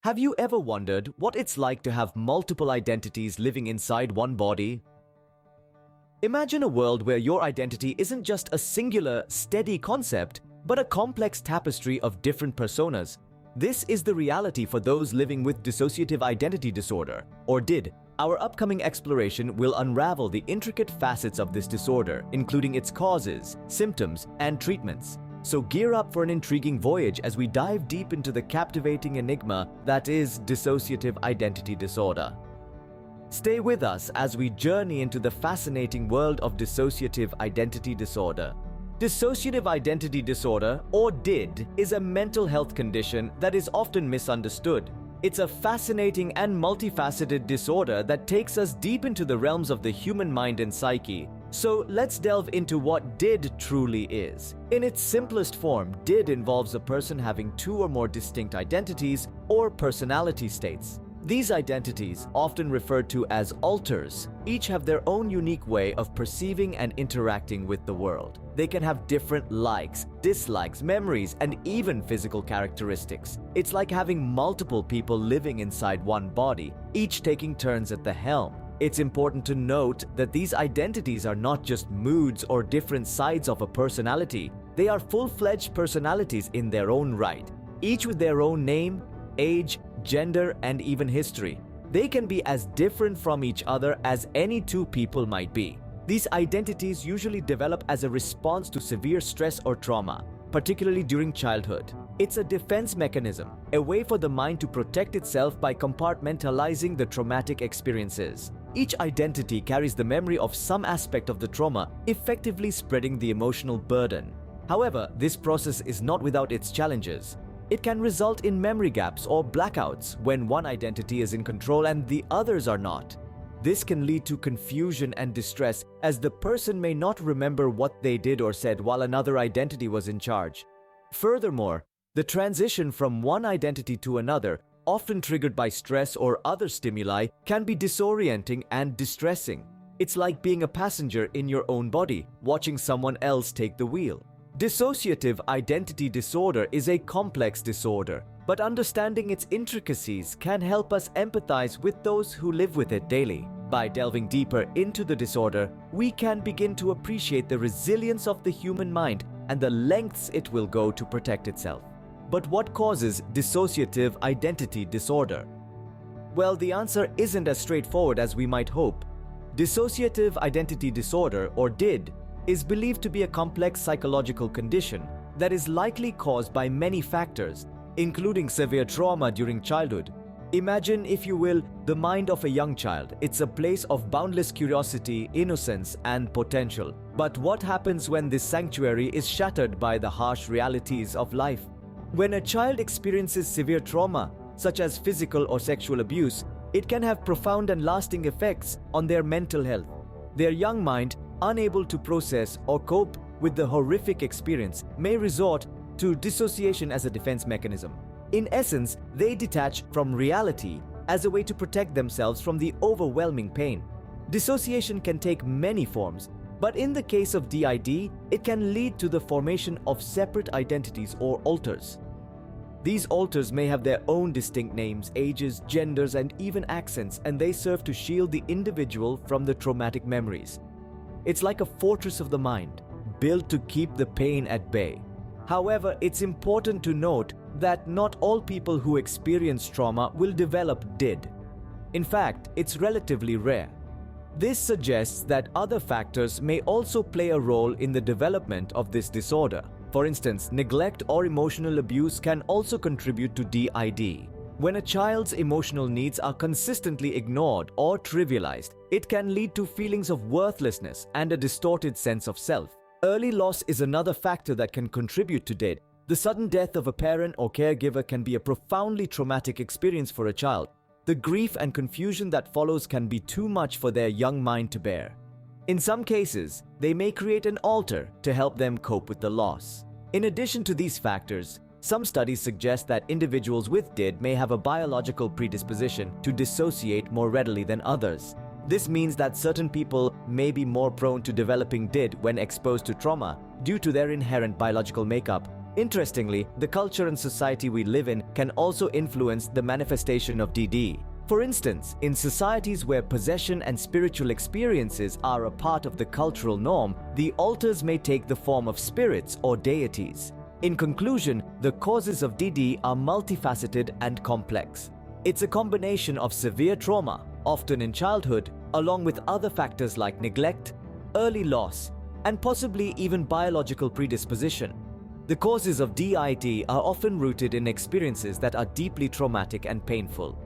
Have you ever wondered what it's like to have multiple identities living inside one body? Imagine a world where your identity isn't just a singular, steady concept, but a complex tapestry of different personas. This is the reality for those living with dissociative identity disorder, or DID. Our upcoming exploration will unravel the intricate facets of this disorder, including its causes, symptoms, and treatments. So gear up for an intriguing voyage as we dive deep into the captivating enigma that is dissociative identity disorder. Stay with us as we journey into the fascinating world of dissociative identity disorder. Dissociative identity disorder, or DID, is a mental health condition that is often misunderstood. It's a fascinating and multifaceted disorder that takes us deep into the realms of the human mind and psyche. So let's delve into what DID truly is. In its simplest form, DID involves a person having two or more distinct identities or personality states. These identities, often referred to as alters, each have their own unique way of perceiving and interacting with the world. They can have different likes, dislikes, memories, and even physical characteristics. It's like having multiple people living inside one body, each taking turns at the helm. It's important to note that these identities are not just moods or different sides of a personality. They are full-fledged personalities in their own right, each with their own name, age, gender, and even history. They can be as different from each other as any two people might be. These identities usually develop as a response to severe stress or trauma, particularly during childhood. It's a defense mechanism, a way for the mind to protect itself by compartmentalizing the traumatic experiences. Each identity carries the memory of some aspect of the trauma, effectively spreading the emotional burden. However, this process is not without its challenges. It can result in memory gaps or blackouts when one identity is in control and the others are not. This can lead to confusion and distress, as the person may not remember what they did or said while another identity was in charge. Furthermore, the transition from one identity to another, often triggered by stress or other stimuli, can be disorienting and distressing. It's like being a passenger in your own body, watching someone else take the wheel. Dissociative identity disorder is a complex disorder, but understanding its intricacies can help us empathize with those who live with it daily. By delving deeper into the disorder, we can begin to appreciate the resilience of the human mind and the lengths it will go to protect itself. But what causes dissociative identity disorder? Well, the answer isn't as straightforward as we might hope. Dissociative identity disorder, or DID, is believed to be a complex psychological condition that is likely caused by many factors, including severe trauma during childhood. Imagine, if you will, the mind of a young child. It's a place of boundless curiosity, innocence, and potential. But what happens when this sanctuary is shattered by the harsh realities of life? When a child experiences severe trauma, such as physical or sexual abuse, it can have profound and lasting effects on their mental health. Their young mind, unable to process or cope with the horrific experience, may resort to dissociation as a defense mechanism. In essence, they detach from reality as a way to protect themselves from the overwhelming pain. Dissociation can take many forms, but in the case of DID, it can lead to the formation of separate identities or alters. These alters may have their own distinct names, ages, genders, and even accents, and they serve to shield the individual from the traumatic memories. It's like a fortress of the mind, built to keep the pain at bay. However, it's important to note that not all people who experience trauma will develop DID. In fact, it's relatively rare. This suggests that other factors may also play a role in the development of this disorder. For instance, neglect or emotional abuse can also contribute to DID. When a child's emotional needs are consistently ignored or trivialized, it can lead to feelings of worthlessness and a distorted sense of self. Early loss is another factor that can contribute to DID. The sudden death of a parent or caregiver can be a profoundly traumatic experience for a child. The grief and confusion that follows can be too much for their young mind to bear. In some cases, they may create an alter to help them cope with the loss. In addition to these factors, some studies suggest that individuals with DID may have a biological predisposition to dissociate more readily than others. This means that certain people may be more prone to developing DID when exposed to trauma due to their inherent biological makeup, Interestingly, the culture and society we live in can also influence the manifestation of DD. For instance, in societies where possession and spiritual experiences are a part of the cultural norm, the altars may take the form of spirits or deities. In conclusion, the causes of DD are multifaceted and complex. It's a combination of severe trauma, often in childhood, along with other factors like neglect, early loss, and possibly even biological predisposition. The causes of DID are often rooted in experiences that are deeply traumatic and painful.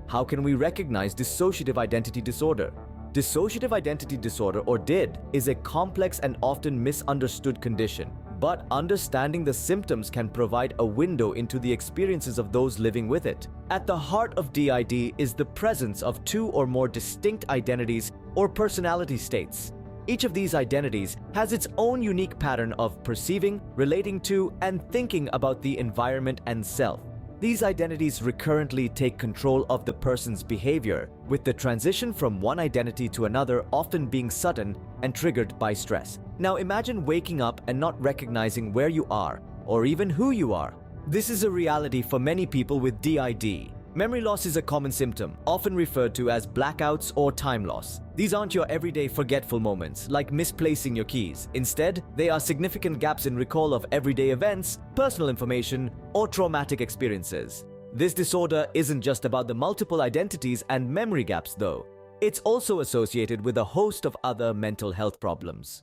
How can we recognize dissociative identity disorder? Dissociative identity disorder, or DID, is a complex and often misunderstood condition, but understanding the symptoms can provide a window into the experiences of those living with it. At the heart of DID is the presence of two or more distinct identities or personality states. Each of these identities has its own unique pattern of perceiving, relating to, and thinking about the environment and self. These identities recurrently take control of the person's behavior, with the transition from one identity to another often being sudden and triggered by stress. Now imagine waking up and not recognizing where you are, or even who you are. This is a reality for many people with DID. Memory loss is a common symptom, often referred to as blackouts or time loss. These aren't your everyday forgetful moments, like misplacing your keys. Instead, they are significant gaps in recall of everyday events, personal information, or traumatic experiences. This disorder isn't just about the multiple identities and memory gaps, though. It's also associated with a host of other mental health problems.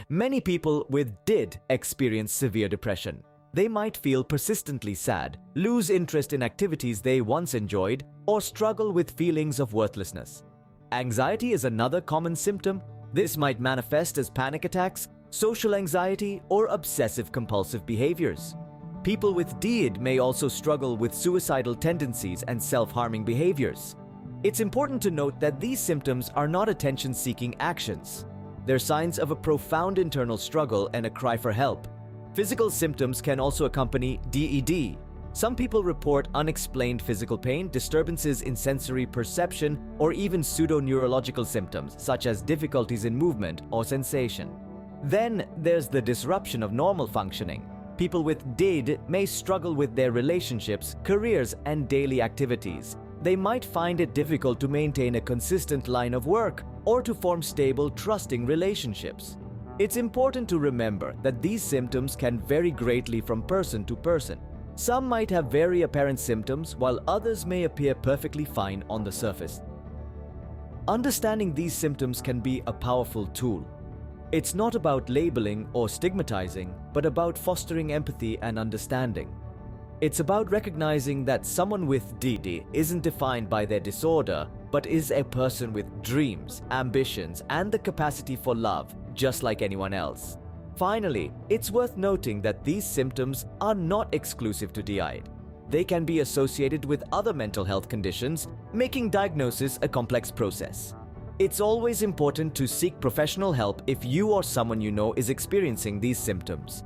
Many people with DID experience severe depression. They might feel persistently sad, lose interest in activities they once enjoyed, or struggle with feelings of worthlessness. Anxiety is another common symptom. This might manifest as panic attacks, social anxiety, or obsessive-compulsive behaviors. People with DID may also struggle with suicidal tendencies and self-harming behaviors. It's important to note that these symptoms are not attention-seeking actions. They're signs of a profound internal struggle and a cry for help. Physical symptoms can also accompany DED. Some people report unexplained physical pain, disturbances in sensory perception, or even pseudo-neurological symptoms such as difficulties in movement or sensation. Then there's the disruption of normal functioning. People with DID may struggle with their relationships, careers, and daily activities. They might find it difficult to maintain a consistent line of work or to form stable, trusting relationships. It's important to remember that these symptoms can vary greatly from person to person. Some might have very apparent symptoms, while others may appear perfectly fine on the surface. Understanding these symptoms can be a powerful tool. It's not about labeling or stigmatizing, but about fostering empathy and understanding. It's about recognizing that someone with DD isn't defined by their disorder, but is a person with dreams, ambitions, and the capacity for love, just like anyone else. Finally, it's worth noting that these symptoms are not exclusive to DID. They can be associated with other mental health conditions, making diagnosis a complex process. It's always important to seek professional help if you or someone you know is experiencing these symptoms.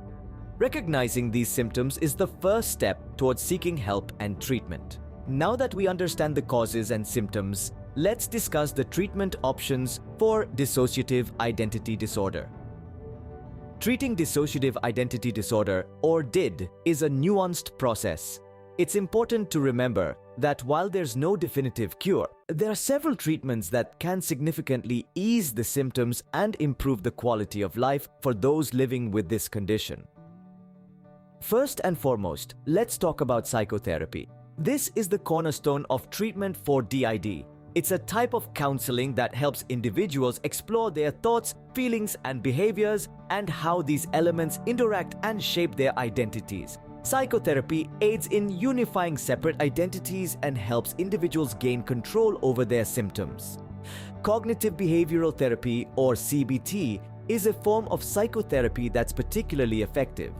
Recognizing these symptoms is the first step towards seeking help and treatment. Now that we understand the causes and symptoms, let's discuss the treatment options for dissociative identity disorder. Treating dissociative identity disorder, or DID, is a nuanced process. It's important to remember that while there's no definitive cure, there are several treatments that can significantly ease the symptoms and improve the quality of life for those living with this condition. First and foremost, let's talk about psychotherapy. This is the cornerstone of treatment for DID. It's a type of counseling that helps individuals explore their thoughts, feelings, and behaviors, and how these elements interact and shape their identities. Psychotherapy aids in unifying separate identities and helps individuals gain control over their symptoms. Cognitive behavioral therapy, or CBT, is a form of psychotherapy that's particularly effective.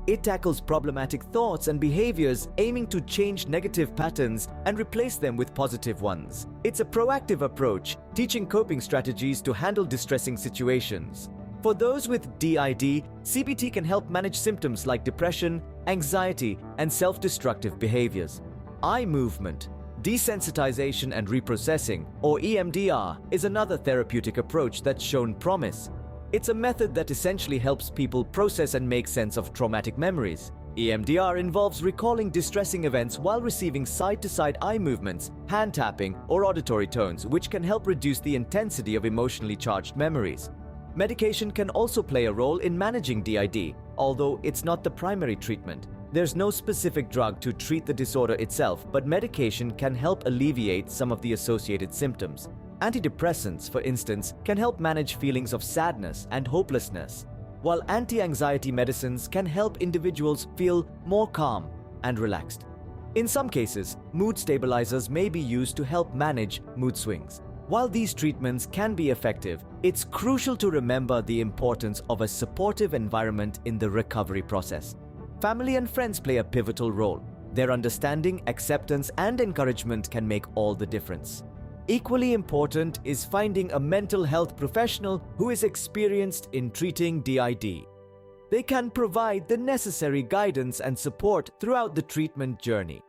It tackles problematic thoughts and behaviors, aiming to change negative patterns and replace them with positive ones. It's a proactive approach, teaching coping strategies to handle distressing situations. For those with DID, CBT can help manage symptoms like depression, anxiety, and self-destructive behaviors. Eye movement, desensitization and reprocessing, or EMDR, is another therapeutic approach that's shown promise. It's a method that essentially helps people process and make sense of traumatic memories. EMDR involves recalling distressing events while receiving side-to-side eye movements, hand tapping, or auditory tones, which can help reduce the intensity of emotionally charged memories. Medication can also play a role in managing DID, although it's not the primary treatment. There's no specific drug to treat the disorder itself, but medication can help alleviate some of the associated symptoms. Antidepressants, for instance, can help manage feelings of sadness and hopelessness, while anti-anxiety medicines can help individuals feel more calm and relaxed. In some cases, mood stabilizers may be used to help manage mood swings. While these treatments can be effective, it's crucial to remember the importance of a supportive environment in the recovery process. Family and friends play a pivotal role. Their understanding, acceptance, and encouragement can make all the difference. Equally important is finding a mental health professional who is experienced in treating DID. They can provide the necessary guidance and support throughout the treatment journey.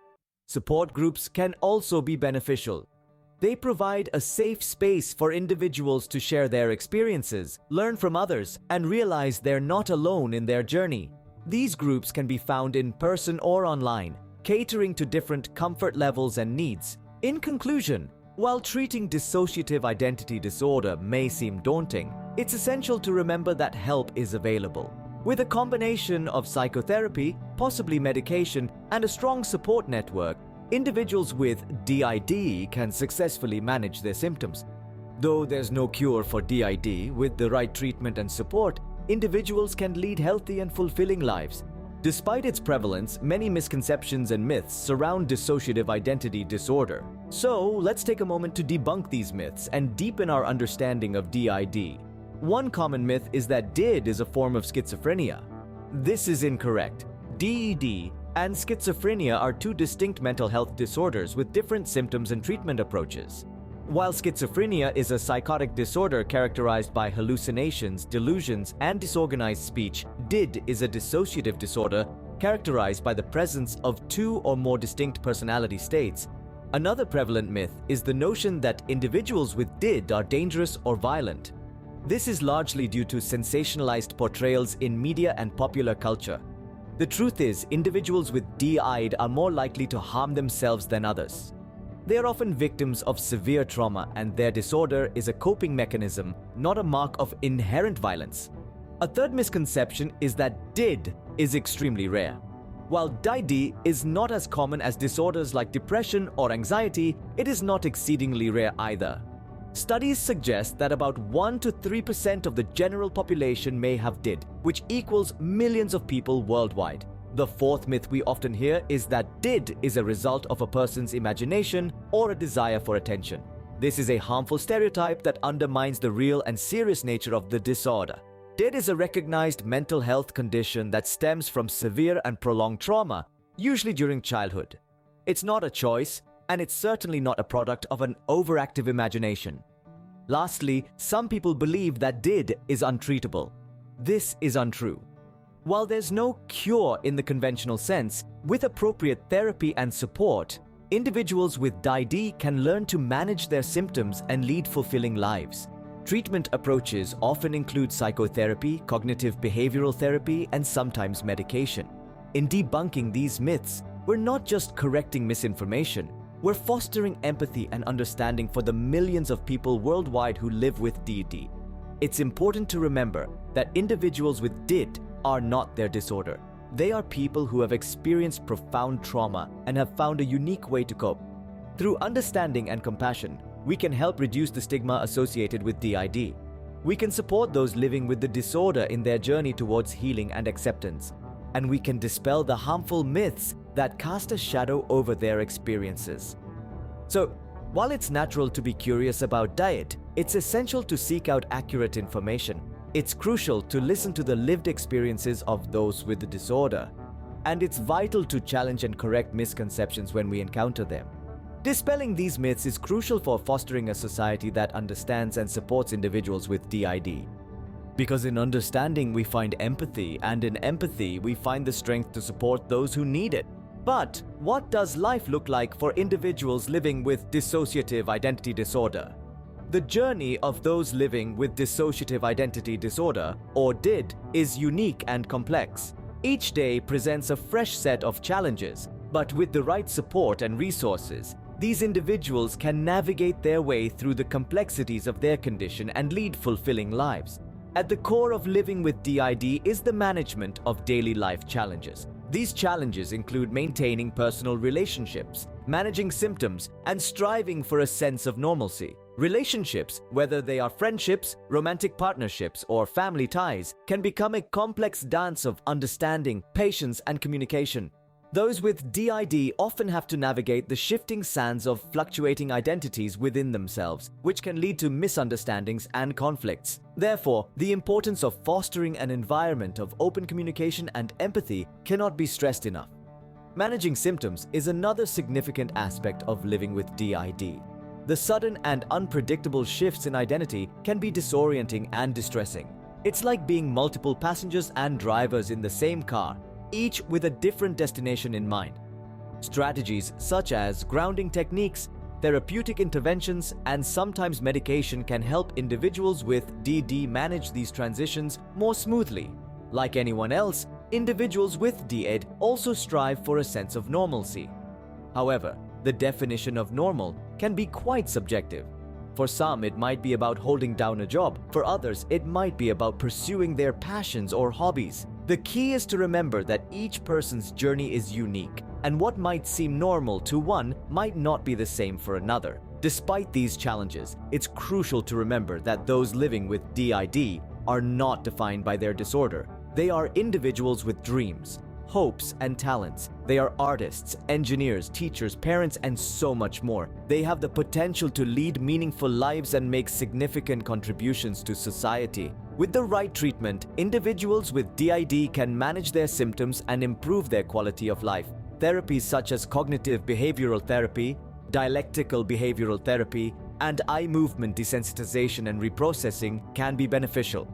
Support groups can also be beneficial. They provide a safe space for individuals to share their experiences, learn from others, and realize they're not alone in their journey. These groups can be found in person or online, catering to different comfort levels and needs. In conclusion, while treating dissociative identity disorder may seem daunting, it's essential to remember that help is available. With a combination of psychotherapy, possibly medication, and a strong support network, individuals with DID can successfully manage their symptoms. Though there's no cure for DID, with the right treatment and support, individuals can lead healthy and fulfilling lives. Despite its prevalence, many misconceptions and myths surround dissociative identity disorder. So, let's take a moment to debunk these myths and deepen our understanding of DID. One common myth is that DID is a form of schizophrenia. This is incorrect. DED and schizophrenia are two distinct mental health disorders with different symptoms and treatment approaches. While schizophrenia is a psychotic disorder characterized by hallucinations, delusions, and disorganized speech, DID is a dissociative disorder characterized by the presence of two or more distinct personality states. Another prevalent myth is the notion that individuals with DID are dangerous or violent. This is largely due to sensationalized portrayals in media and popular culture. The truth is, individuals with DID are more likely to harm themselves than others. They are often victims of severe trauma, and their disorder is a coping mechanism, not a mark of inherent violence. A third misconception is that DID is extremely rare. While DID is not as common as disorders like depression or anxiety, it is not exceedingly rare either. Studies suggest that about 1 to 3% of the general population may have DID, which equals millions of people worldwide. The fourth myth we often hear is that DID is a result of a person's imagination or a desire for attention. This is a harmful stereotype that undermines the real and serious nature of the disorder. DID is a recognized mental health condition that stems from severe and prolonged trauma, usually during childhood. It's not a choice, and it's certainly not a product of an overactive imagination. Lastly, some people believe that DID is untreatable. This is untrue. While there's no cure in the conventional sense, with appropriate therapy and support, individuals with DID can learn to manage their symptoms and lead fulfilling lives. Treatment approaches often include psychotherapy, cognitive behavioral therapy, and sometimes medication. In debunking these myths, we're not just correcting misinformation, we're fostering empathy and understanding for the millions of people worldwide who live with DID. It's important to remember that individuals with DID are not their disorder. They are people who have experienced profound trauma and have found a unique way to cope. Through understanding and compassion, we can help reduce the stigma associated with DID. We can support those living with the disorder in their journey towards healing and acceptance. And we can dispel the harmful myths that cast a shadow over their experiences. So, while it's natural to be curious about DID, it's essential to seek out accurate information. It's crucial to listen to the lived experiences of those with the disorder, and it's vital to challenge and correct misconceptions when we encounter them. Dispelling these myths is crucial for fostering a society that understands and supports individuals with DID. Because in understanding we find empathy, and in empathy we find the strength to support those who need it. But what does life look like for individuals living with dissociative identity disorder? The journey of those living with dissociative identity disorder, or DID, is unique and complex. Each day presents a fresh set of challenges, but with the right support and resources, these individuals can navigate their way through the complexities of their condition and lead fulfilling lives. At the core of living with DID is the management of daily life challenges. These challenges include maintaining personal relationships, managing symptoms, and striving for a sense of normalcy. Relationships, whether they are friendships, romantic partnerships, or family ties, can become a complex dance of understanding, patience, and communication. Those with DID often have to navigate the shifting sands of fluctuating identities within themselves, which can lead to misunderstandings and conflicts. Therefore, the importance of fostering an environment of open communication and empathy cannot be stressed enough. Managing symptoms is another significant aspect of living with DID. The sudden and unpredictable shifts in identity can be disorienting and distressing. It's like being multiple passengers and drivers in the same car, each with a different destination in mind. Strategies such as grounding techniques, therapeutic interventions, and sometimes medication can help individuals with DD manage these transitions more smoothly. Like anyone else, individuals with DID also strive for a sense of normalcy. However, the definition of normal can be quite subjective. For some, it might be about holding down a job. For others, it might be about pursuing their passions or hobbies. The key is to remember that each person's journey is unique, and what might seem normal to one might not be the same for another. Despite these challenges, it's crucial to remember that those living with DID are not defined by their disorder. They are individuals with dreams, hopes, and talents. They are artists, engineers, teachers, parents, and so much more. They have the potential to lead meaningful lives and make significant contributions to society. With the right treatment, individuals with DID can manage their symptoms and improve their quality of life. Therapies such as cognitive behavioral therapy, dialectical behavioral therapy, and eye movement desensitization and reprocessing can be beneficial.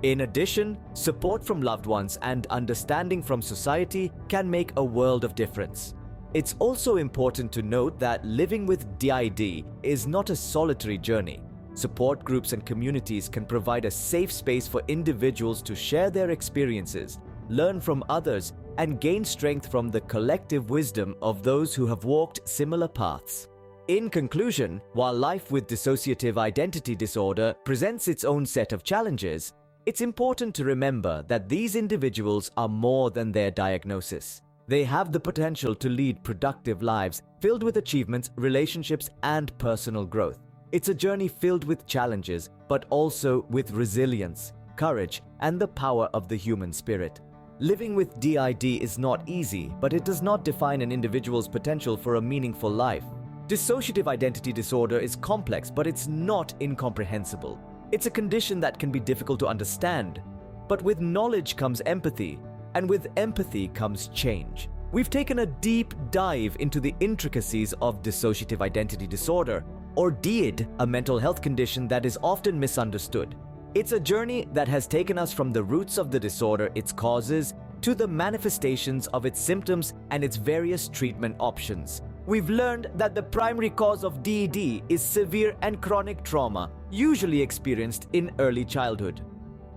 In addition, support from loved ones and understanding from society can make a world of difference. It's also important to note that living with DID is not a solitary journey. Support groups and communities can provide a safe space for individuals to share their experiences, learn from others, and gain strength from the collective wisdom of those who have walked similar paths. In conclusion, while life with dissociative identity disorder presents its own set of challenges, it's important to remember that these individuals are more than their diagnosis. They have the potential to lead productive lives filled with achievements, relationships, and personal growth. It's a journey filled with challenges, but also with resilience, courage, and the power of the human spirit. Living with DID is not easy, but it does not define an individual's potential for a meaningful life. Dissociative identity disorder is complex, but it's not incomprehensible. It's a condition that can be difficult to understand, but with knowledge comes empathy, and with empathy comes change. We've taken a deep dive into the intricacies of dissociative identity disorder, or DID, a mental health condition that is often misunderstood. It's a journey that has taken us from the roots of the disorder, its causes, to the manifestations of its symptoms and its various treatment options. We've learned that the primary cause of DID is severe and chronic trauma, usually experienced in early childhood.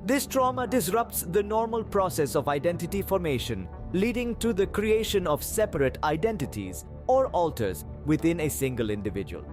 This trauma disrupts the normal process of identity formation, leading to the creation of separate identities or alters within a single individual.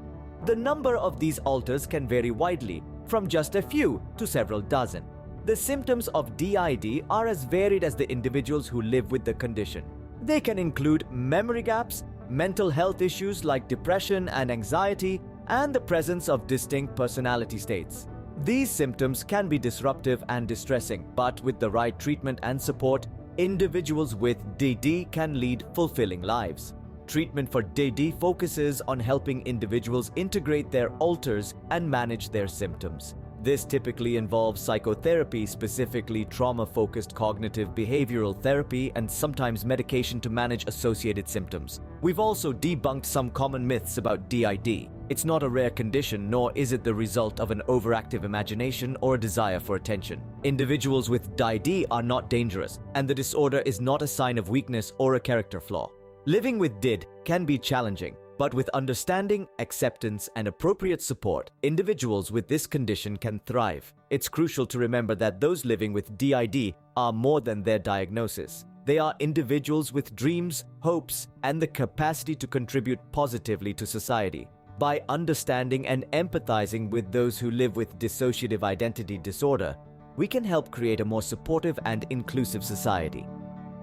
The number of these alters can vary widely, from just a few to several dozen. The symptoms of DID are as varied as the individuals who live with the condition. They can include memory gaps, mental health issues like depression and anxiety, and the presence of distinct personality states. These symptoms can be disruptive and distressing, but with the right treatment and support, individuals with DD can lead fulfilling lives. Treatment for DD focuses on helping individuals integrate their alters and manage their symptoms. This typically involves psychotherapy, specifically trauma-focused cognitive behavioral therapy, and sometimes medication to manage associated symptoms. We've also debunked some common myths about DID. It's not a rare condition, nor is it the result of an overactive imagination or a desire for attention. Individuals with DID are not dangerous, and the disorder is not a sign of weakness or a character flaw. Living with DID can be challenging, But with understanding, acceptance, and appropriate support, individuals with this condition can thrive. It's crucial to remember that those living with DID are more than their diagnosis. They are individuals with dreams, hopes, and the capacity to contribute positively to society. By understanding and empathizing with those who live with dissociative identity disorder, we can help create a more supportive and inclusive society.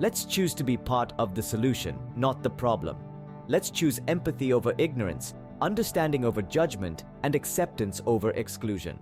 Let's choose to be part of the solution, not the problem. Let's choose empathy over ignorance, understanding over judgment, and acceptance over exclusion.